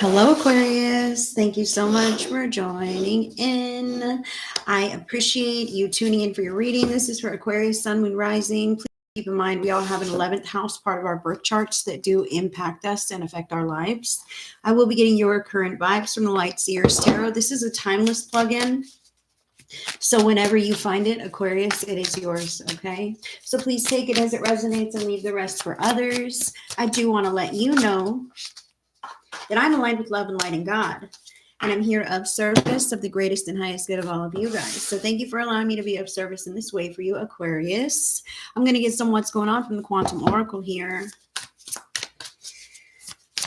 Hello, Aquarius. Thank you so much for joining in. I appreciate you tuning in for your reading. This is for Aquarius, Sun, Moon, Rising. Please keep in mind we all have an 11th house part of our birth charts that do impact us and affect our lives. I will be getting your current vibes from the Light Seers Tarot. This is a timeless plug-in. So whenever you find it, Aquarius, it is yours, okay? So please take it as it resonates and leave the rest for others. I do want to let you know that I'm aligned with love and light and God. And I'm here of service of the greatest and highest good of all of you guys. So thank you for allowing me to be of service in this way for you, Aquarius. I'm going to get some what's going on from the Quantum Oracle here.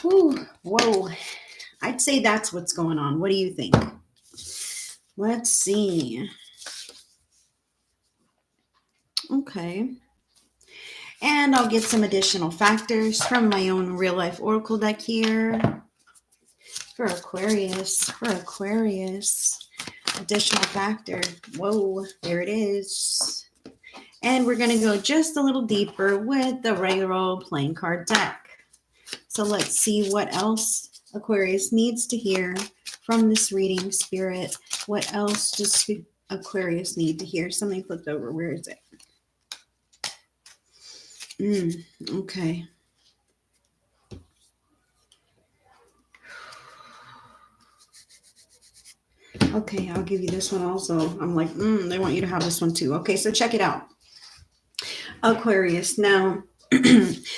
Whew, whoa. I'd say that's what's going on. What do you think? Let's see. Okay. And I'll get some additional factors from my own real life Oracle deck here. For Aquarius, additional factor. Whoa, there it is. And we're going to go just a little deeper with the regular old playing card deck. So let's see what else Aquarius needs to hear from this reading, Spirit. What else does Aquarius need to hear? Something flipped over. Where is it? Okay. Okay, I'll give you this one also. I'm like, they want you to have this one too. Okay, so check it out. Aquarius. Now,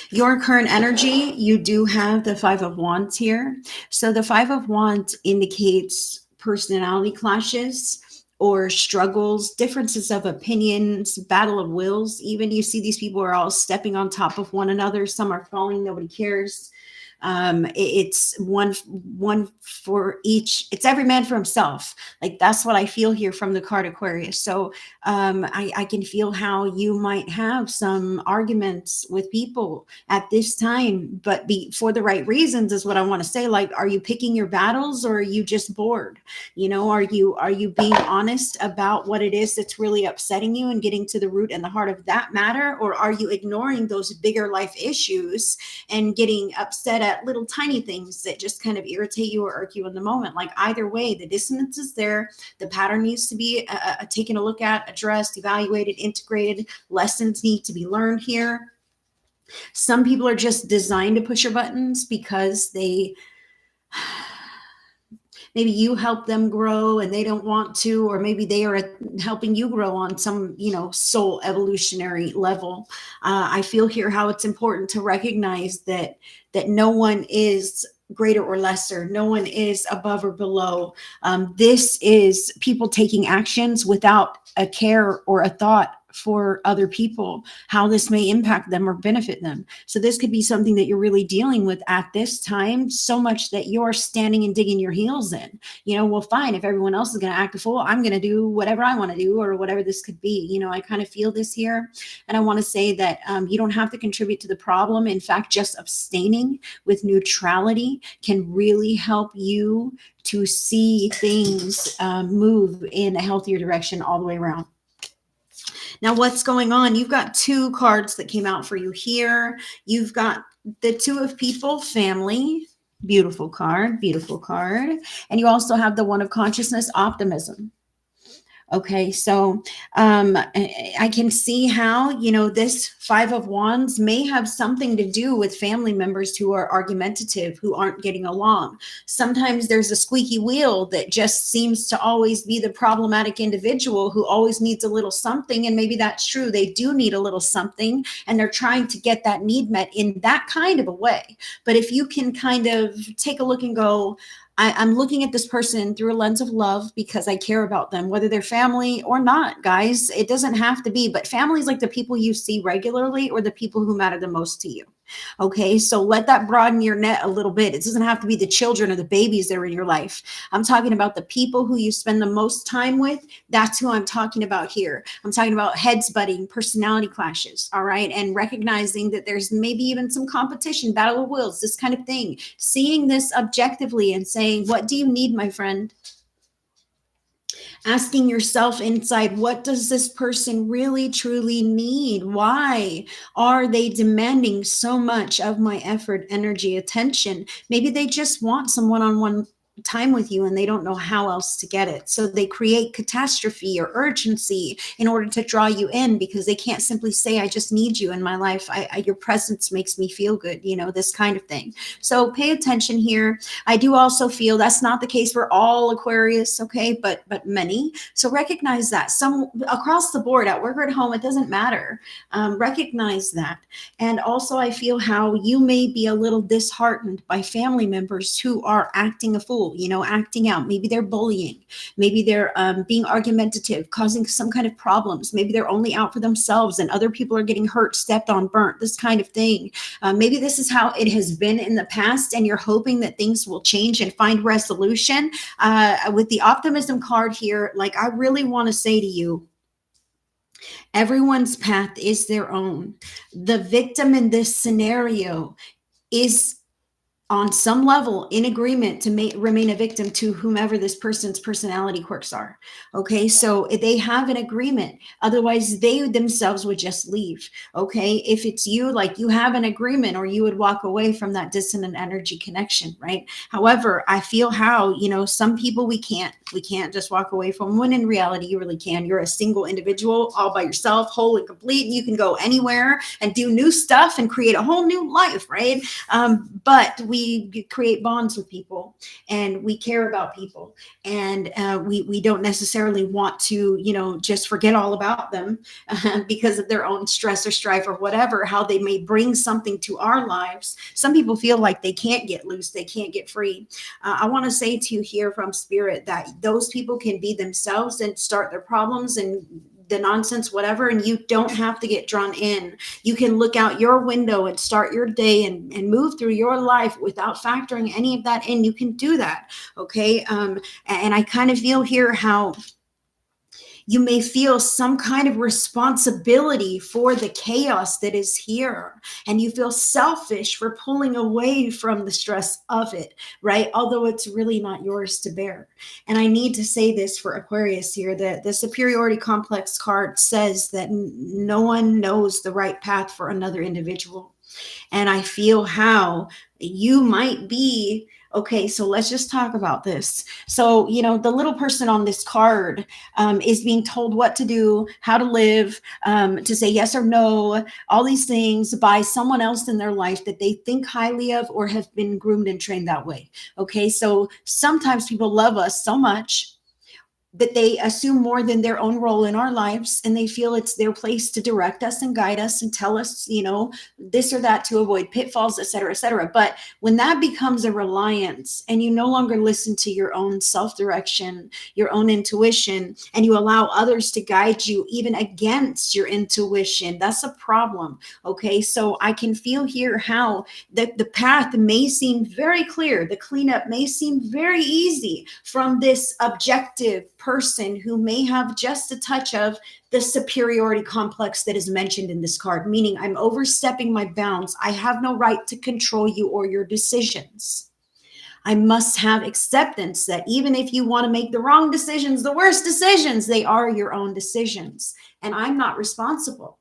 your current energy, you do have the Five of Wands here. So the Five of Wands indicates personality clashes or struggles, differences of opinions, battle of wills. Even you see these people are all stepping on top of one another. Some are falling, nobody cares. It's one for each. It's every man for himself. Like that's what I feel here from the card Aquarius. So I can feel how you might have some arguments with people at this time, but be for the right reasons is what I want to say. Like, are you picking your battles or are you just bored? You know, are you being honest about what it is that's really upsetting you and getting to the root and the heart of that matter? Or are you ignoring those bigger life issues and getting upset at little tiny things that just kind of irritate you or irk you in the moment? Like either way, the dissonance is there. The pattern needs to be taken a look at, addressed, evaluated, integrated. Lessons need to be learned here. Some people are just designed to push your buttons because they maybe you help them grow and they don't want to, or maybe they are helping you grow on some, soul evolutionary level. I feel here how it's important to recognize that no one is greater or lesser. No one is above or below. This is people taking actions without a care or a thought for other people, how this may impact them or benefit them. So this could be something that you're really dealing with at this time, so much that you're standing and digging your heels in. Well, fine, if everyone else is going to act a fool, I'm going to do whatever I want to do, or whatever this could be. I kind of feel this here. And I want to say that you don't have to contribute to the problem. In fact, just abstaining with neutrality can really help you to see things move in a healthier direction all the way around. Now, what's going on? You've got two cards that came out for you here. You've got the Two of People, family. Beautiful card, beautiful card. And you also have the One of Consciousness, optimism. Okay, so I can see how, this Five of Wands may have something to do with family members who are argumentative, who aren't getting along. Sometimes there's a squeaky wheel that just seems to always be the problematic individual who always needs a little something. And maybe that's true. They do need a little something, and they're trying to get that need met in that kind of a way. But if you can kind of take a look and go, I'm looking at this person through a lens of love because I care about them, whether they're family or not, guys. It doesn't have to be, but family is like the people you see regularly or the people who matter the most to you. Okay, so let that broaden your net a little bit. It doesn't have to be the children or the babies that are in your life. I'm talking about the people who you spend the most time with. That's who I'm talking about here. I'm talking about heads butting, personality clashes, all right? And recognizing that there's maybe even some competition, battle of wills, this kind of thing. Seeing this objectively and saying, what do you need, my friend? Asking yourself inside, what does this person really truly need? Why are they demanding so much of my effort, energy, attention? Maybe they just want some one-on-one time with you and they don't know how else to get it. So they create catastrophe or urgency in order to draw you in, because they can't simply say, I just need you in my life. Your presence makes me feel good, this kind of thing. So pay attention here. I do also feel that's not the case for all Aquarius, okay, but many. So recognize that some across the board, at work or at home, it doesn't matter. Recognize that. And also, I feel how you may be a little disheartened by family members who are acting a fool, acting out. Maybe they're bullying. Maybe they're being argumentative, causing some kind of problems. Maybe they're only out for themselves and other people are getting hurt, stepped on, burnt, this kind of thing. Maybe this is how it has been in the past, and you're hoping that things will change and find resolution. With the optimism card here, like, I really want to say to you, everyone's path is their own. The victim in this scenario is on some level in agreement to remain a victim to whomever this person's personality quirks are. Okay, so they have an agreement. Otherwise, they themselves would just leave. Okay, if it's you, like, you have an agreement, or you would walk away from that dissonant energy connection, right? However, I feel how, some people we can't just walk away from, when in reality, you really can. You're a single individual all by yourself, whole and complete, and you can go anywhere and do new stuff and create a whole new life, right? But we create bonds with people, and we care about people, and we don't necessarily want to just forget all about them because of their own stress or strife or whatever, how they may bring something to our lives. Some people feel like they can't get loose, they can't get free. I want to say to you here from Spirit that those people can be themselves and start their problems and the nonsense, whatever, and you don't have to get drawn in. You can look out your window and start your day and move through your life without factoring any of that in. You can do that, okay? And I kind of feel here how you may feel some kind of responsibility for the chaos that is here, and you feel selfish for pulling away from the stress of it, right? Although it's really not yours to bear. And I need to say this for Aquarius here, that the superiority complex card says that no one knows the right path for another individual. And I feel how you might be, okay, so let's just talk about this. So, the little person on this card is being told what to do, how to live, to say yes or no, all these things by someone else in their life that they think highly of or have been groomed and trained that way. Okay, so sometimes people love us so much that they assume more than their own role in our lives, and they feel it's their place to direct us and guide us and tell us, this or that to avoid pitfalls, et cetera, et cetera. But when that becomes a reliance and you no longer listen to your own self-direction, your own intuition, and you allow others to guide you even against your intuition, that's a problem. Okay, so I can feel here how the path may seem very clear. The cleanup may seem very easy from this objective person who may have just a touch of the superiority complex that is mentioned in this card, meaning I'm overstepping my bounds. I have no right to control you or your decisions. I must have acceptance that even if you want to make the wrong decisions, the worst decisions, they are your own decisions, and I'm not responsible.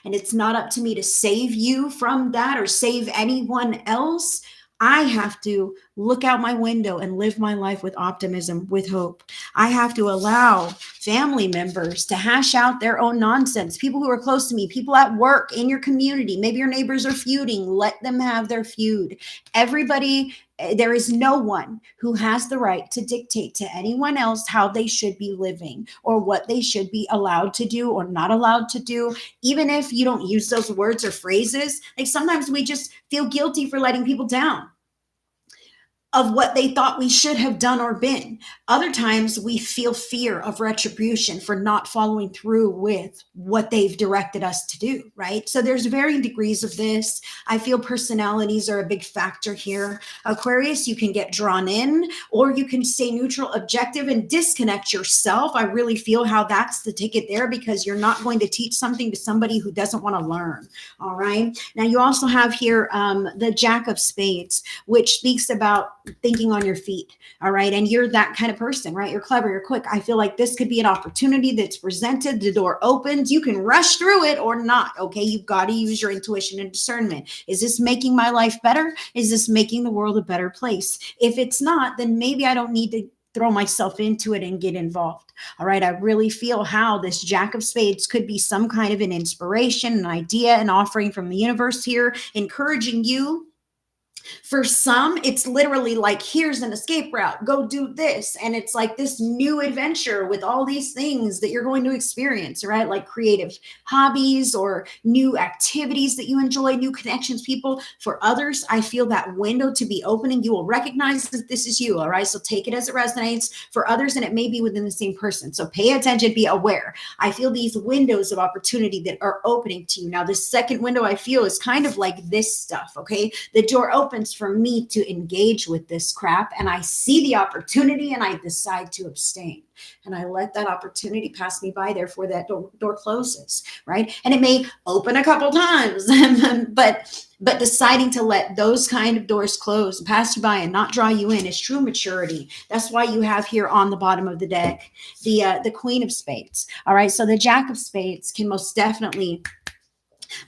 And it's not up to me to save you from that or save anyone else. I have to look out my window and live my life with optimism, with hope. I have to allow family members to hash out their own nonsense. People who are close to me, people at work, in your community, maybe your neighbors are feuding, let them have their feud. Everybody, there is no one who has the right to dictate to anyone else how they should be living or what they should be allowed to do or not allowed to do. Even if you don't use those words or phrases, like sometimes we just feel guilty for letting people down of what they thought we should have done or been. Other times we feel fear of retribution for not following through with what they've directed us to do, right? So there's varying degrees of this. I feel personalities are a big factor here. Aquarius, you can get drawn in, or you can stay neutral, objective, and disconnect yourself. I really feel how that's the ticket there, because you're not going to teach something to somebody who doesn't want to learn, all right? Now you also have here the Jack of Spades, which speaks about thinking on your feet. All right. And you're that kind of person, right? You're clever, you're quick. I feel like this could be an opportunity that's presented. The door opens. You can rush through it or not. Okay. You've got to use your intuition and discernment. Is this making my life better? Is this making the world a better place? If it's not, then maybe I don't need to throw myself into it and get involved. All right. I really feel how this Jack of Spades could be some kind of an inspiration, an idea, an offering from the universe here, encouraging you. For some, it's literally like, here's an escape route, go do this. And it's like this new adventure with all these things that you're going to experience, right? Like creative hobbies or new activities that you enjoy, new connections, people. For others, I feel that window to be opening. You will recognize that this is you, all right? So take it as it resonates. For others, and it may be within the same person. So pay attention, be aware. I feel these windows of opportunity that are opening to you. Now, the second window I feel is kind of like this stuff, okay? The door opens for me to engage with this crap, and I see the opportunity and I decide to abstain, and I let that opportunity pass me by. Therefore that door closes, right? And it may open a couple times, but deciding to let those kind of doors close and pass you by and not draw you in is true maturity. That's why you have here on the bottom of the deck the Queen of Spades. All right, so the Jack of Spades can most definitely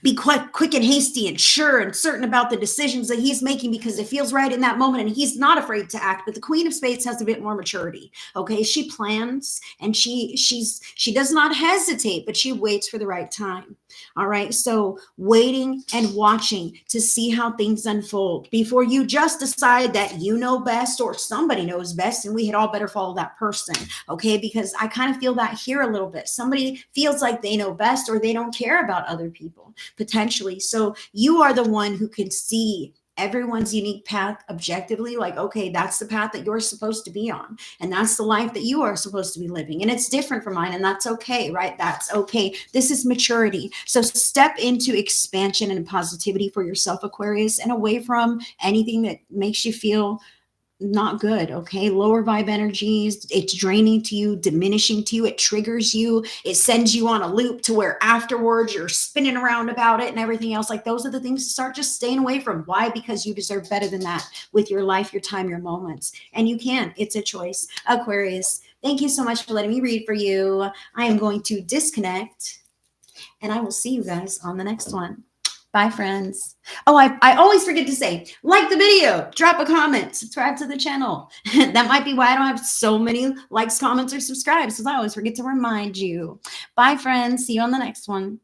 be quite quick and hasty and sure and certain about the decisions that he's making because it feels right in that moment, and he's not afraid to act. But the Queen of Spades has a bit more maturity. Okay, she plans and she does not hesitate, but she waits for the right time. All right, so waiting and watching to see how things unfold before you just decide that you know best or somebody knows best and we had all better follow that person. Okay, because I kind of feel that here a little bit. Somebody feels like they know best or they don't care about other people potentially. So you are the one who can see everyone's unique path objectively, like, okay, that's the path that you're supposed to be on, and that's the life that you are supposed to be living, and it's different from mine, and that's okay, right? That's okay. This is maturity. So step into expansion and positivity for yourself, Aquarius, and away from anything that makes you feel not good. Okay, lower vibe energies, it's draining to you, diminishing to you, it triggers you, it sends you on a loop to where afterwards you're spinning around about it and everything else. Like, those are the things to start just staying away from. Why? Because you deserve better than that with your life, your time, your moments, and you can. It's a choice. Aquarius, thank you so much for letting me read for you. I am going to disconnect, and I will see you guys on the next one. Bye, friends. Oh, I always forget to say, like the video, drop a comment, subscribe to the channel. That might be why I don't have so many likes, comments, or subscribes, because I always forget to remind you. Bye, friends. See you on the next one.